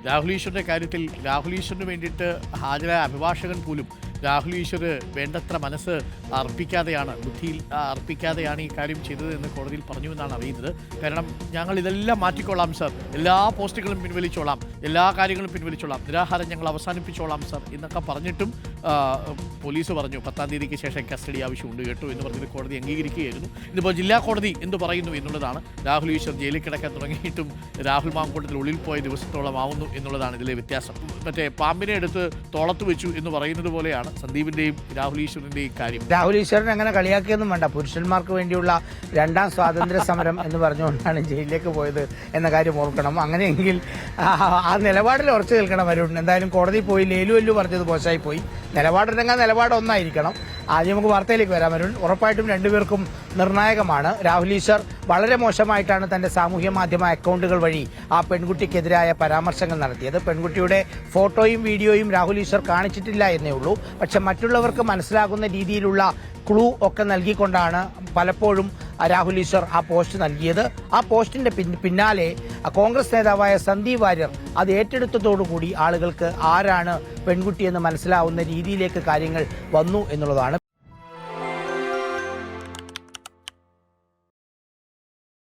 രാഹുൽ ഈശ്വറിൻ്റെ കാര്യത്തിൽ രാഹുൽ ഈശ്വറിന് വേണ്ടിയിട്ട് ഹാജരായ അഭിഭാഷകൻ പോലും രാഹുൽ ഈശ്വർ വേണ്ടത്ര മനസ്സ് അർപ്പിക്കാതെയാണ്, ബുദ്ധിയിൽ അർപ്പിക്കാതെയാണ് ഈ കാര്യം ചെയ്തത് എന്ന് കോടതിയിൽ പറഞ്ഞു എന്നാണ് അറിയുന്നത്. കാരണം ഞങ്ങൾ ഇതെല്ലാം മാറ്റിക്കൊള്ളാം സർ, എല്ലാ പോസ്റ്റുകളും പിൻവലിച്ചോളാം, എല്ലാ കാര്യങ്ങളും പിൻവലിച്ചോളാം, നിരാഹാരം ഞങ്ങൾ അവസാനിപ്പിച്ചോളാം സർ എന്നൊക്കെ പറഞ്ഞിട്ടും പോലീസ് പറഞ്ഞു 10-ാം തീയതിക്ക് ശേഷം കസ്റ്റഡി ആവശ്യമുണ്ട് കേട്ടോ എന്ന് പറഞ്ഞിട്ട് കോടതി അംഗീകരിക്കുകയായിരുന്നു. ഇതിപ്പോൾ ജില്ലാ കോടതി എന്ത് പറയുന്നു എന്നുള്ളതാണ്. രാഹുൽ ഈശ്വർ ജയിലിൽ കിടക്കാൻ തുടങ്ങിയിട്ടും രാഹുൽ മാങ്കൂട്ടത്തിൽ ഉള്ളിൽ പോയ ദിവസത്തോളം ആവുന്നു എന്നുള്ളതാണ് ഇതിലെ വ്യത്യാസം. മറ്റേ പാമ്പിനെ എടുത്ത് തോളത്ത് വെച്ചു എന്ന് പറയുന്നത് പോലെയാണ് സന്ദീപിന്റെയും രാഹുൽ ഈശ്വറിന്റെയും കാര്യം. രാഹുൽ ഈശ്വരൻ അങ്ങനെ കളിയാക്കിയൊന്നും വേണ്ട. പുരുഷന്മാർക്ക് വേണ്ടിയുള്ള 2ാം സ്വാതന്ത്ര്യ സമരം എന്ന് പറഞ്ഞുകൊണ്ടാണ് ജയിലിലേക്ക് പോയത് എന്ന കാര്യം ഓർക്കണം. അങ്ങനെയെങ്കിൽ ആ നിലപാടിൽ ഉറച്ചു നിൽക്കണം അരുൺ. എന്തായാലും കോടതി പോയി ലേലു പറഞ്ഞത് മോശമായി പോയി. നിലപാടിറങ്ങാൻ നിലപാട് ഒന്നായിരിക്കണം. ആദ്യം നമുക്ക് വാർത്തയിലേക്ക് വരാം അരുൺ. ഉറപ്പായിട്ടും രണ്ടുപേർക്കും നിർണായകമാണ്. രാഹുൽ ഈശ്വർ വളരെ മോശമായിട്ടാണ് തന്റെ സാമൂഹ്യ മാധ്യമ അക്കൗണ്ടുകൾ വഴി ആ പെൺകുട്ടിക്കെതിരായ പരാമർശങ്ങൾ നടത്തിയത്. പെൺകുട്ടിയുടെ ഫോട്ടോയും വീഡിയോയും രാഹുൽ ഈശ്വർ കാണിച്ചിട്ടില്ല എന്നേ ഉള്ളൂ. പക്ഷെ മറ്റുള്ളവർക്ക് മനസ്സിലാകുന്ന രീതിയിലുള്ള ക്ലൂ ഒക്കെ നൽകിക്കൊണ്ടാണ് പലപ്പോഴും രാഹുൽ ഈശ്വർ ആ പോസ്റ്റ് നൽകിയത്. ആ പോസ്റ്റിന്റെ പിന്നാലെ കോൺഗ്രസ് നേതാവായ സന്ദീപ് വാര്യർ അത് ഏറ്റെടുത്തതോടുകൂടി ആളുകൾക്ക് ആരാണ് പെൺകുട്ടിയെന്ന് മനസ്സിലാവുന്ന രീതിയിലേക്ക് കാര്യങ്ങൾ വന്നു എന്നുള്ളതാണ്.